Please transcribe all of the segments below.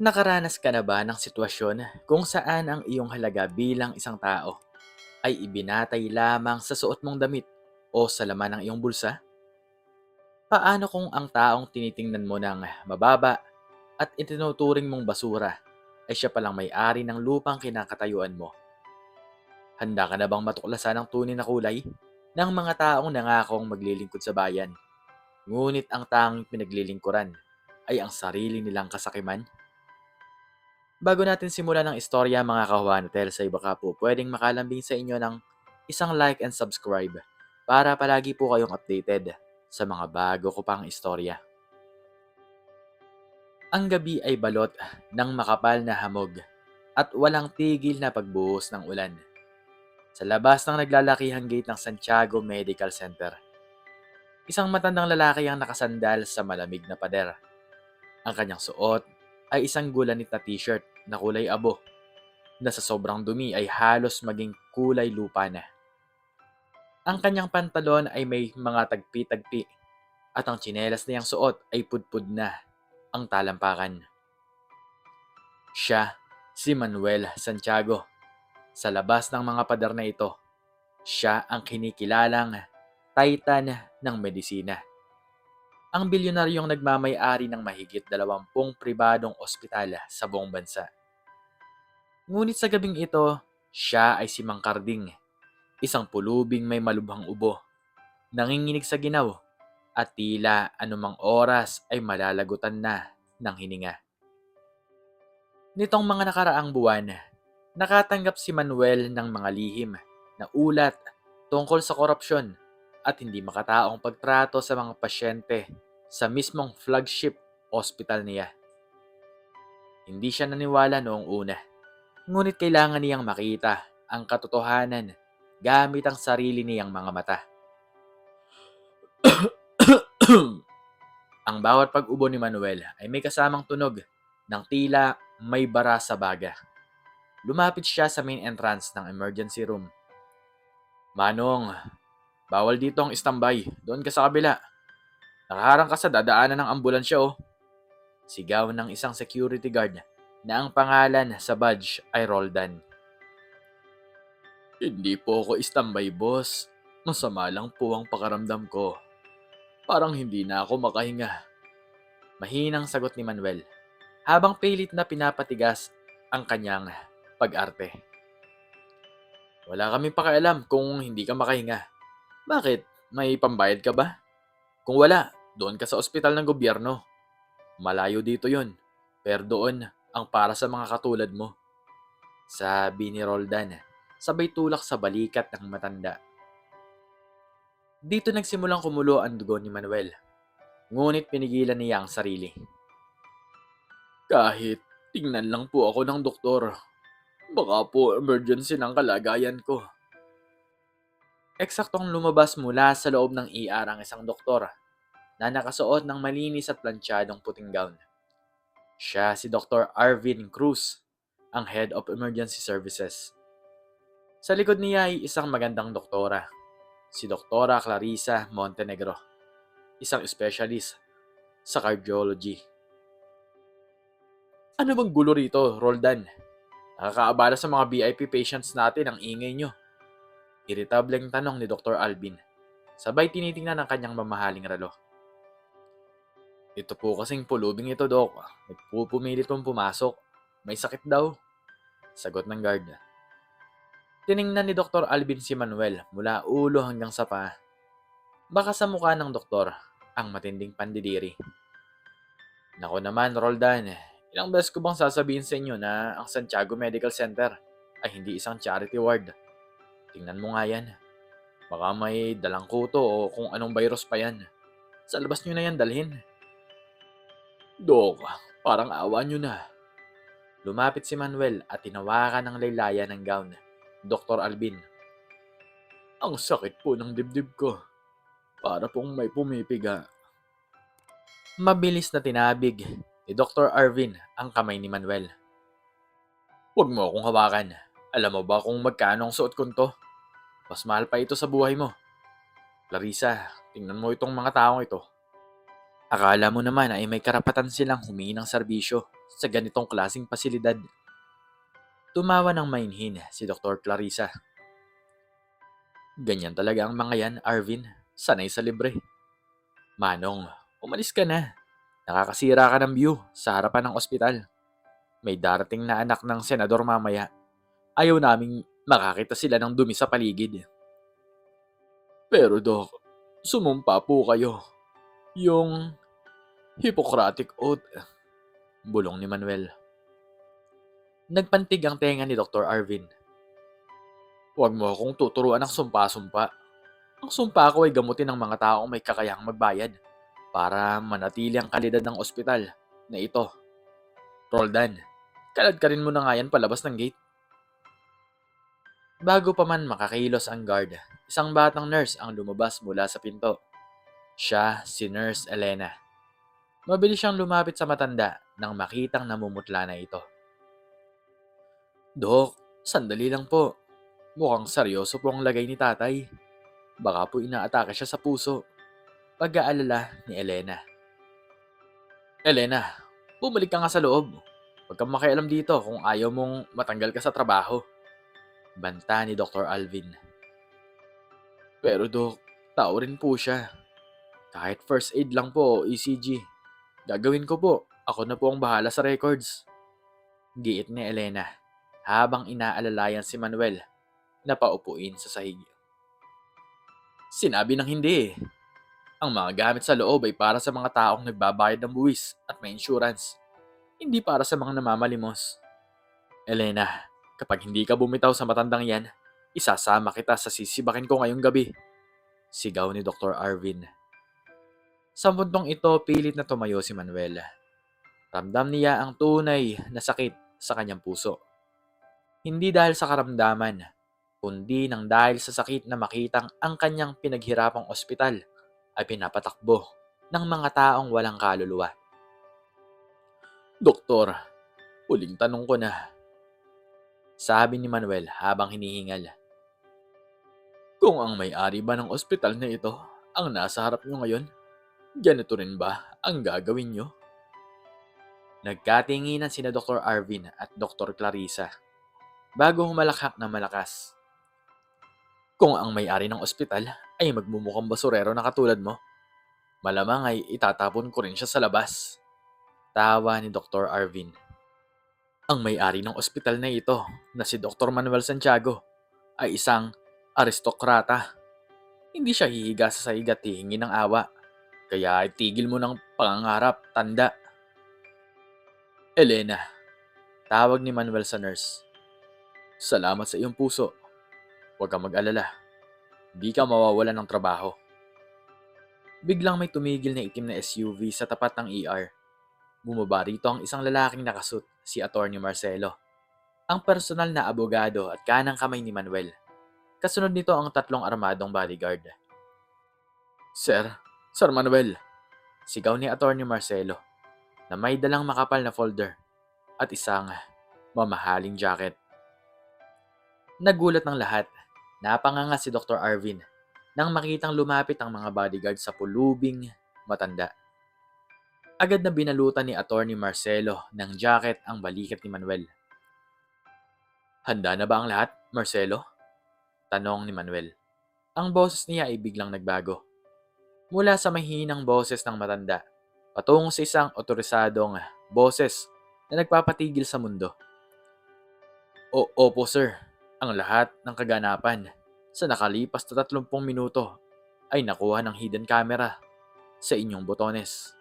Nakaranas ka na ba ng sitwasyon kung saan ang iyong halaga bilang isang tao ay ibinatay lamang sa suot mong damit o sa laman ng iyong bulsa? Paano kung ang taong tinitingnan mo ng mababa at itinuturing mong basura ay siya palang may-ari ng lupang kinakatayuan mo? Handa ka na bang matuklasan ang tunay na kulay ng mga taong nangakong maglilingkod sa bayan, ngunit ang tanging pinaglilingkuran ay ang sarili nilang kasakiman? Bago natin simulan ng istorya mga kahuanatel, sa iba ka po, pwedeng makalambing sa inyo ng isang like and subscribe para palagi po kayong updated sa mga bago ko pang istorya. Ang gabi ay balot ng makapal na hamog at walang tigil na pagbuhos ng ulan. Sa labas ng naglalakihang gate ng Santiago Medical Center, isang matandang lalaki ang nakasandal sa malamig na pader. Ang kanyang suot ay isang gulanit na t-shirt na kulay abo na sa sobrang dumi ay halos maging kulay lupa na. Ang kanyang pantalon ay may mga tagpi-tagpi at ang tsinelas na niyang suot ay pudpud na ang talampakan. Siya, si Manuel Santiago. Sa labas ng mga pader na ito, siya ang kinikilalang Titan ng medisina. Ang bilyonaryong nagmamay-ari ng mahigit 20 pribadong ospital sa buong bansa. Ngunit sa gabing ito, siya ay si Mang Karding, isang pulubing may malubhang ubo, nanginginig sa ginaw, at tila anumang oras ay malalagutan na ng hininga. Nitong mga nakaraang buwan, nakatanggap si Manuel ng mga lihim na ulat tungkol sa korupsyon at hindi makataong pagtrato sa mga pasyente sa mismong flagship hospital niya. Hindi siya naniwala noong una, ngunit kailangan niyang makita ang katotohanan gamit ang sarili niyang mga mata. Ang bawat pag-ubo ni Manuel ay may kasamang tunog ng tila may bara sa baga. Lumapit siya sa main entrance ng emergency room. "Manong, bawal dito ang istambay. Doon ka sa kabila. Nakaharang ka sa dadaanan ng ambulansya oh." Sigaw ng isang security guard na ang pangalan sa badge ay Roldan. "Hindi po ako istambay, boss. Masama lang po ang pakaramdam ko. Parang hindi na ako makahinga." Mahinang sagot ni Manuel, habang pilit na pinapatigas ang kanyang pag-arte. "Wala kaming pakialam kung hindi ka makahinga. Bakit? May pambayad ka ba? Kung wala, doon ka sa ospital ng gobyerno. Malayo dito yun. Pero doon ang para sa mga katulad mo." Sabi ni Roldan, sabay tulak sa balikat ng matanda. Dito nagsimulang kumulo ang dugo ni Manuel, ngunit pinigilan niya ang sarili. "Kahit tingnan lang po ako ng doktor. Baka po emergency ng kalagayan ko." Eksaktong lumabas mula sa loob ng ER ang isang doktor na nakasuot ng malinis at plantsadong puting gown. Siya si Dr. Arvin Cruz, ang Head of Emergency Services. Sa likod niya ay isang magandang doktora, si Doktora Clarissa Montenegro, isang specialist sa cardiology. "Ano bang gulo rito, Roldan? Nakakaabala sa mga VIP patients natin ang ingay nyo." Iritableng tanong ni Dr. Alvin, sabay tinitingnan ang kanyang mamahaling relo. "Ito po kasing pulubing ito, Dok. Nagpupumilit pong pumasok. May sakit daw," sagot ng guard. Tiningnan ni Dr. Alvin si Manuel mula ulo hanggang sa paa. Baka sa mukha ng doktor ang matinding pandidiri. "Nako naman, Roldan. Ilang beses ko bang sasabihin sa inyo na ang Santiago Medical Center ay hindi isang charity ward? Tingnan mo nga yan. Baka may dalang kuto o kung anong virus pa yan. Sa labas nyo na yan dalhin." "Dok, parang awa nyo na." Lumapit si Manuel at tinawakan ng laylayan ng gown. Dr. Alvin, "Ang sakit po ng dibdib ko. Para pong may pumipiga." Mabilis na tinabig ni Dr. Arvin ang kamay ni Manuel. "Huwag mo akong hawakan. Alam mo ba kung magkano ang suot ko to? Mas mahal pa ito sa buhay mo. Clarissa, tingnan mo itong mga taong ito. Akala mo naman ay may karapatan silang humingi ng serbisyo sa ganitong klaseng pasilidad. Tumawa ng mainhin si Dr. Clarissa. Ganyan talaga ang mga yan, Arvin. Sanay sa libre. Manong, umalis ka na. Nakakasira ka ng view sa harapan ng ospital. May darating na anak ng senador mamaya. Ayaw naming makakita sila ng dumi sa paligid. Pero Dok, sumumpa po kayo. Yung Hippocratic Oath, bulong ni Manuel. Nagpantig ang tenga ni Dr. Arvin. Huwag mo akong tuturuan ng sumpa-sumpa. Ang sumpa ko ay gamutin ng mga taong may kakayahang magbayad para manatili ang kalidad ng ospital na ito. Roldan, kalad ka rin mo na nga yan palabas ng gate. Bago pa man makakilos ang guard, isang batang nurse ang lumabas mula sa pinto. Siya si Nurse Elena. Mabilis siyang lumapit sa matanda nang makitang namumutla na ito. Dok, sandali lang po. Mukhang seryoso po ang lagay ni tatay. Baka po inaatake siya sa puso. Pag-aalala ni Elena. Elena, bumalik ka nga sa loob. Huwag kang makialam dito kung ayaw mong matanggal ka sa trabaho. Banta ni Dr. Alvin. Pero Dok, tao rin po siya. Kahit first aid lang po o ECG. Gagawin ko po. Ako na po ang bahala sa records. Giit ni Elena habang inaalalayan si Manuel na paupuin sa sahig. Sinabi ng hindi eh. Ang mga gamit sa loob ay para sa mga taong nagbabayad ng buwis at may insurance. Hindi para sa mga namamalimos. Elena, kapag hindi ka bumitaw sa matandang yan, isasama kita sa sisibakin ko ngayong gabi. Sigaw ni Dr. Arvin. Sa puntong ito, pilit na tumayo si Manuel. Ramdam niya ang tunay na sakit sa kanyang puso. Hindi dahil sa karamdaman, kundi nang dahil sa sakit na makitang ang kanyang pinaghirapang ospital ay pinapatakbo ng mga taong walang kaluluwa. Doktor, huling tanong ko na. Sabi ni Manuel habang hinihingal. Kung ang may-ari ba ng ospital na ito ang nasa harap nyo ngayon, ganito rin ba ang gagawin nyo? Nagkatinginan sina Dr. Arvin at Dr. Clarissa bago humalakhak na malakas. Kung ang may-ari ng ospital ay magmumukhang basurero na katulad mo, malamang ay itatapon ko rin siya sa labas. Tawa ni Dr. Arvin. Ang may-ari ng ospital na ito na si Dr. Manuel Santiago ay isang aristokrata. Hindi siya hihiga sa sahig at hihingi ng awa. Kaya itigil mo ng pangangarap, tanda. Elena, tawag ni Manuel sa nurse. Salamat sa iyong puso. Huwag kang mag-alala. Di ka mawawalan ng trabaho. Biglang may tumigil na itim na SUV sa tapat ng ER. Bumaba rito ang isang lalaking nakasuit, si Atty. Marcelo. Ang personal na abogado at kanang kamay ni Manuel. Kasunod nito ang 3 armadong bodyguard. Sir Manuel, sigaw ni Atty. Marcelo na may dalang makapal na folder at isang mamahaling jacket. Nagulat ng lahat. Napanganga si Dr. Arvin nang makitang lumapit ang mga bodyguard sa pulubing matanda. Agad na binalutan ni Atty. Marcelo ng jacket ang balikat ni Manuel. Handa na ba ang lahat, Marcelo? Tanong ni Manuel. Ang boses niya ay biglang nagbago. Mula sa mahinang boses ng matanda, patungo sa isang otorisadong boses na nagpapatigil sa mundo. Opo sir, ang lahat ng kaganapan sa nakalipas na 30 minuto ay nakuha ng hidden camera sa inyong botones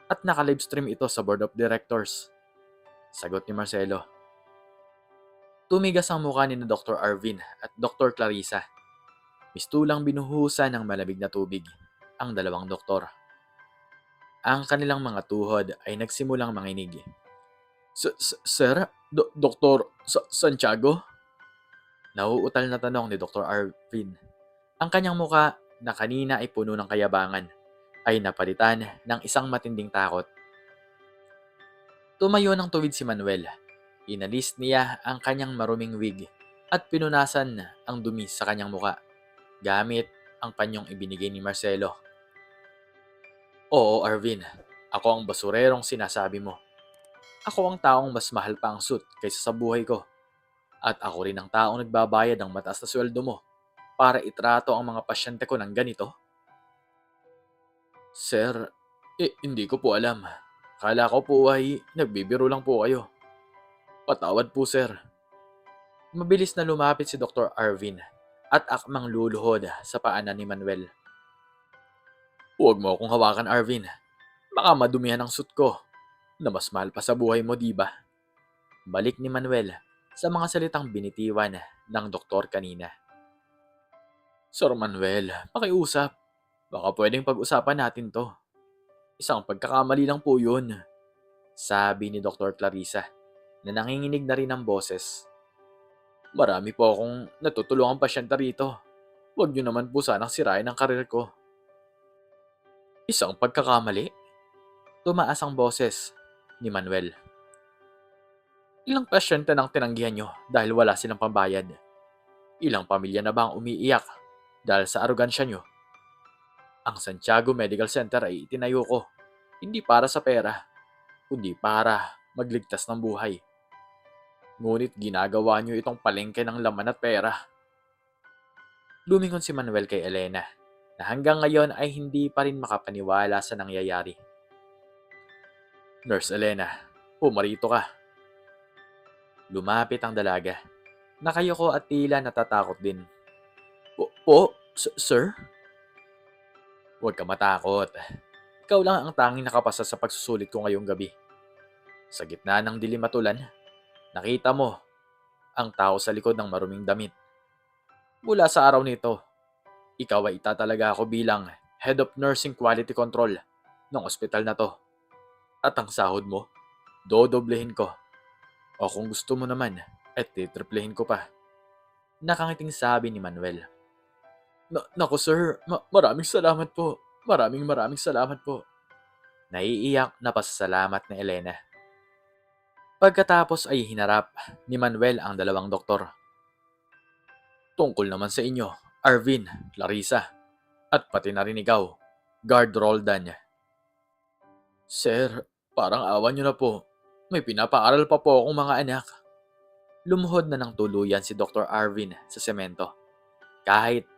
at naka-livestream ito sa Board of Directors. Sagot ni Marcelo. Tumigas ang mukha ni Dr. Arvin at Dr. Clarissa. Mistulang binuhusan ng malamig na tubig ang dalawang doktor. Ang kanilang mga tuhod ay nagsimulang manginig. Sir? Dr. Santiago? Nauutal na tanong ni Dr. Arvin. Ang kanyang muka na kanina ay puno ng kayabangan ay napalitan ng isang matinding takot. Tumayo ng tuwid si Manuel. Inalis niya ang kanyang maruming wig at pinunasan ang dumi sa kanyang muka gamit ang panyong ibinigay ni Marcelo. Oo, Arvin. Ako ang basurerong sinasabi mo. Ako ang taong mas mahal pa ang suit kaysa sa buhay ko. At ako rin ang taong nagbabayad ng mataas na sweldo mo para itrato ang mga pasyente ko ng ganito? Sir, hindi ko po alam. Kala ko po ay nagbibiro lang po kayo. Patawad po, sir. Mabilis na lumapit si Dr. Arvin at akmang luluhod sa paanan ni Manuel. Huwag mo akong hawakan, Arvin. Baka madumihan ang suit ko na mas mahal pa sa buhay mo, di ba? Balik ni Manuel sa mga salitang binitiwan ng doktor kanina. Sir Manuel, pakiusap. Baka pwedeng pag-usapan natin to. Isang pagkakamali lang po yun, sabi ni Dr. Clarissa na nanginginig na rin ang boses. Marami po akong natutulungang pasyente rito. Huwag niyo naman po sanang sirain ang karir ko. Isang pagkakamali? Tumaas ang boses ni Manuel. Ilang pasyente nang tinanggihan niyo dahil wala silang pambayad? Ilang pamilya na ba ang umiiyak dahil sa arogansya niyo? Ang Santiago Medical Center ay itinayo ko, hindi para sa pera, kundi para magligtas ng buhay. Ngunit ginagawa niyo itong palengke ng laman at pera. Lumingon si Manuel kay Elena na hanggang ngayon ay hindi pa rin makapaniwala sa nangyayari. Nurse Elena, pumarito ka. Lumapit ang dalaga. Nakayoko at tila natatakot din. Sir? Huwag ka matakot. Ikaw lang ang tanging nakapasa sa pagsusulit ko ngayong gabi. Sa gitna ng dilim at ulan, nakita mo ang tao sa likod ng maruming damit. Mula sa araw nito, ikaw ay itatalaga ako bilang Head of Nursing Quality Control ng ospital na to. At ang sahod mo, dodoblehin ko. O kung gusto mo naman, titriplehin ko pa. Nakangiting sabi ni Manuel. Naku sir, maraming salamat po. Maraming salamat po. Naiiyak na pasasalamat ni Elena. Pagkatapos ay hinarap ni Manuel ang dalawang doktor. Tungkol naman sa inyo, Arvin, Clarissa, at pati na rin ikaw, Guard Roldan. Sir, parang awan niyo na po. May pinapaaral pa po akong mga anak. Lumuhod na ng tuluyan si Dr. Arvin sa semento, kahit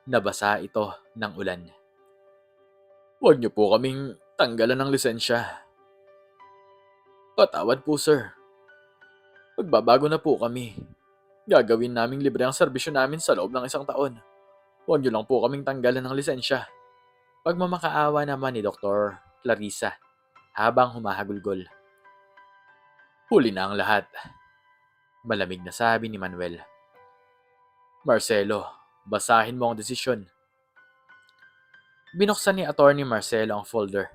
nabasa ito ng ulan. Huwag niyo po kaming tanggalan ng lisensya. Patawad po, sir. Magbabago na po kami. Gagawin naming libre ang serbisyo namin sa loob ng 1 taon. Huwag niyo lang po kaming tanggalan ng lisensya. Pagmamakaawa naman ni Dr. Clarissa habang humahagulgol. Huli na ang lahat. Malamig na sabi ni Manuel. Marcelo, basahin mo ang desisyon. Binuksan ni Attorney Marcelo ang folder.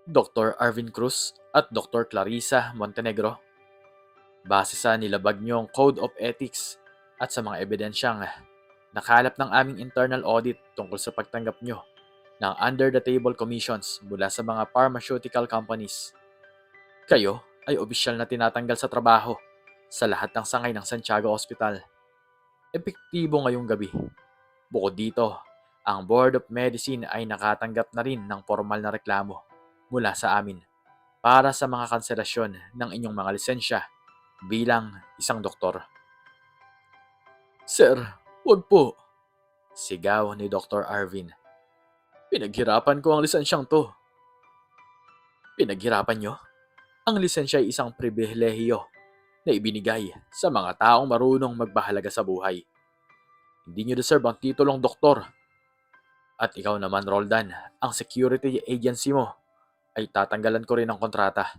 Dr. Arvin Cruz at Dr. Clarissa Montenegro. Base sa nilabag niyong Code of Ethics at sa mga ebidensyang nakalap ng aming internal audit tungkol sa pagtanggap niyo ng under-the-table commissions mula sa mga pharmaceutical companies. Kayo ay opisyal na tinatanggal sa trabaho sa lahat ng sangay ng Santiago Hospital. Epektibo ngayong gabi. Bukod dito, ang Board of Medicine ay nakatanggap na rin ng formal na reklamo mula sa amin para sa mga kanselasyon ng inyong mga lisensya bilang isang doktor. Sir, wag po. Sigaw ni Dr. Arvin. Pinaghirapan ko ang lisensyang to. Pinaghirapan nyo? Ang lisensya ay isang pribilehiyo na ibinigay sa mga taong marunong magbahalaga sa buhay. Hindi nyo deserve ang titulong doktor. At ikaw naman, Roldan, ang security agency mo ay tatanggalan ko rin ng kontrata.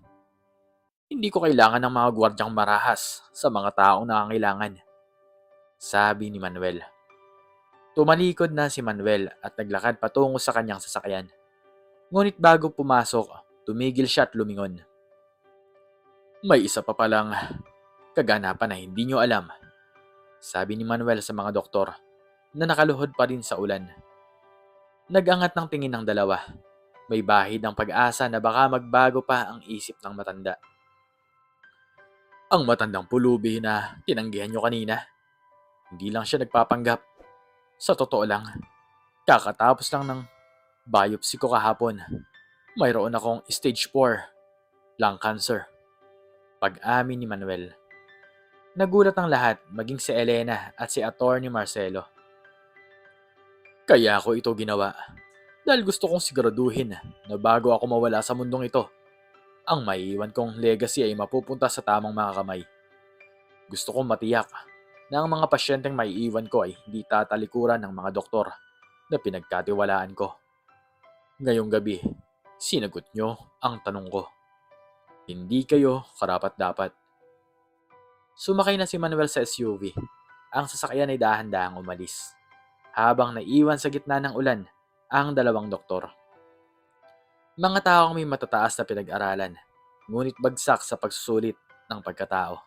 Hindi ko kailangan ng mga gwardyang marahas sa mga taong nangangailangan, sabi ni Manuel. Tumalikod na si Manuel at naglakad patungo sa kanyang sasakyan. Ngunit bago pumasok, tumigil siya at lumingon. May isa pa palang kaganapan na hindi nyo alam, sabi ni Manuel sa mga doktor na nakaluhod pa rin sa ulan. Nag-angat ng tingin ng dalawa. May bahid ng pag-asa na baka magbago pa ang isip ng matanda. Ang matandang pulubi na tinanggihan nyo kanina, hindi lang siya nagpapanggap. Sa totoo lang, kakatapos lang ng Biopsy ko kahapon. Mayroon akong stage 4, lung cancer. Pag-amin ni Manuel. Nagulat ang lahat, maging si Elena at si Attorney Marcelo. Kaya ako ito ginawa. Dahil gusto kong siguraduhin na bago ako mawala sa mundong ito, ang maiiwan kong legacy ay mapupunta sa tamang mga kamay. Gusto kong matiyak na ang mga pasyenteng maiiwan ko ay hindi tatalikuran ng mga doktor na pinagkatiwalaan ko. Ngayong gabi, sinagot nyo ang tanong ko. Hindi kayo karapat-dapat. Sumakay na si Manuel sa SUV. Ang sasakyan ay dahan-dahang umalis. Habang naiwan sa gitna ng ulan ang dalawang doktor. Mga taong may matataas na pinag-aralan, ngunit bagsak sa pagsusulit ng pagkatao.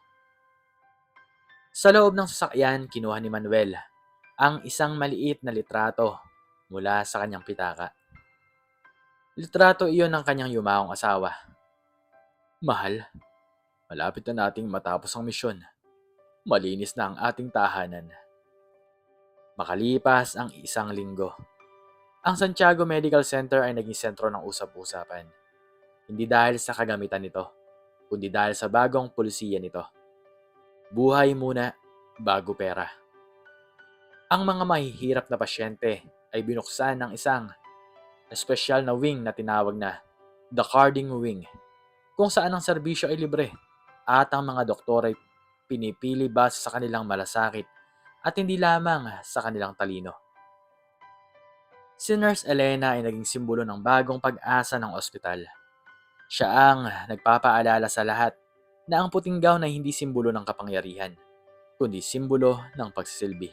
Sa loob ng sasakyan, kinuha ni Manuel ang isang maliit na litrato mula sa kanyang pitaka. Litrato iyon ng kanyang yumaong asawa. Mahal, malapit na nating matapos ang misyon. Malinis na ang ating tahanan. Makalipas ang isang linggo, ang Santiago Medical Center ay naging sentro ng usap-usapan. Hindi dahil sa kagamitan nito, kundi dahil sa bagong pulisiya nito. Buhay muna bago pera. Ang mga mahihirap na pasyente ay binuksan ng isang espesyal na wing na tinawag na The Carding Wing, kung saan ang serbisyo ay libre at ang mga doktor ay pinipili base sa kanilang malasakit at hindi lamang sa kanilang talino. Si Nurse Elena ay naging simbolo ng bagong pag-asa ng ospital. Siya ang nagpapaalala sa lahat na ang puting gown ay hindi simbolo ng kapangyarihan, kundi simbolo ng pagsisilbi.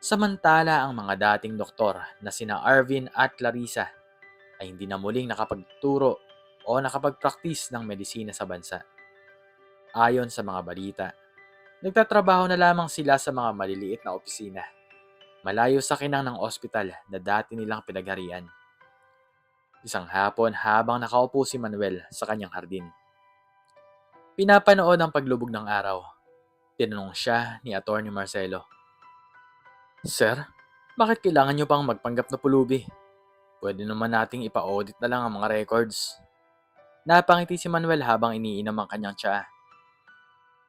Samantala ang mga dating doktor na sina Arvin at Clarissa ay hindi na muling nakapagturo o nakapag-practice ng medisina sa bansa. Ayon sa mga balita, nagtatrabaho na lamang sila sa mga maliliit na opisina, malayo sa kinang ng ospital na dati nilang pinagharian. Isang hapon habang nakaupo si Manuel sa kanyang hardin. Pinapanood ang paglubog ng araw. Tinanong siya ni Attorney Marcelo. Sir, bakit kailangan nyo pang magpanggap na pulubi? Pwede naman nating ipa-audit na lang ang mga records. Napangiti si Manuel habang iniinom ang kanyang tsaa.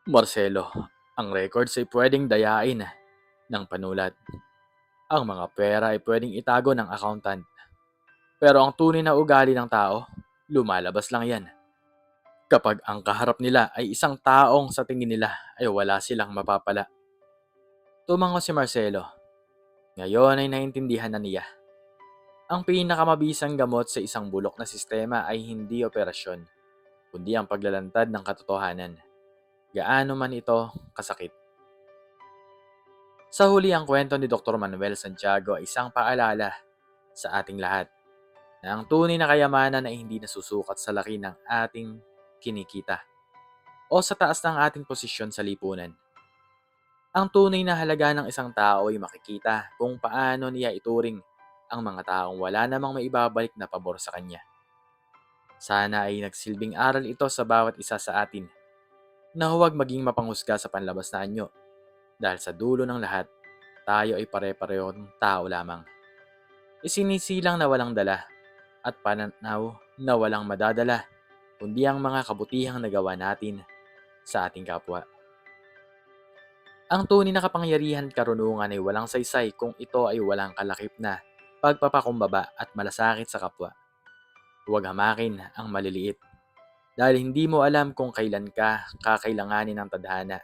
Marcelo, ang records ay pwedeng dayain ng panulat. Ang mga pera ay pwedeng itago ng accountant. Pero ang tunay na ugali ng tao, lumalabas lang yan. Kapag ang kaharap nila ay isang taong sa tingin nila ay wala silang mapapala. Tumango si Marcelo. Ngayon ay naintindihan na niya. Ang pinakamabisang gamot sa isang bulok na sistema ay hindi operasyon, kundi ang paglalantad ng katotohanan. Gaano man ito kasakit. Sa huli ang kwento ni Dr. Manuel Santiago ay isang paalala sa ating lahat na ang tunay na kayamanan ay hindi nasusukat sa laki ng ating kinikita o sa taas ng ating posisyon sa lipunan. Ang tunay na halaga ng isang tao ay makikita kung paano niya ituring ang mga taong wala namang maibabalik na pabor sa kanya. Sana ay nagsilbing aral ito sa bawat isa sa atin na huwag maging mapanghusga sa panlabas na anyo dahil sa dulo ng lahat, tayo ay pare-parehong tao lamang. Isinisilang na walang dala at pananaw na walang madadala kundi ang mga kabutihang nagawa natin sa ating kapwa. Ang tunay na kapangyarihan at karunungan ay walang saysay kung ito ay walang kalakip na pagpapakumbaba at malasakit sa kapwa. Huwag hamakin ang maliliit dahil hindi mo alam kung kailan ka kakailanganin ng tadhana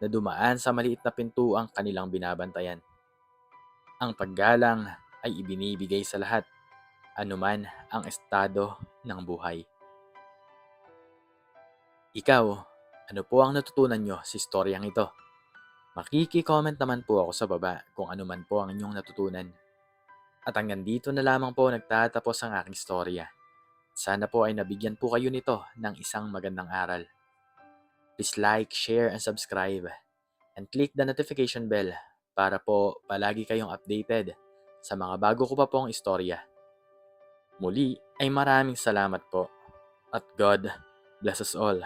na dumaan sa maliit na pintuang kanilang binabantayan. Ang paggalang ay ibinibigay sa lahat, anuman ang estado ng buhay. Ikaw, ano po ang natutunan nyo sa istoryang ito? Makiki-comment naman po ako sa baba kung ano man po ang inyong natutunan. At hanggang dito na lamang po nagtatapos ang aking storya. Sana po ay nabigyan po kayo nito ng isang magandang aral. Please like, share, and subscribe. And click the notification bell para po palagi kayong updated sa mga bago ko pa pong istorya. Muli ay maraming salamat po. At God bless us all.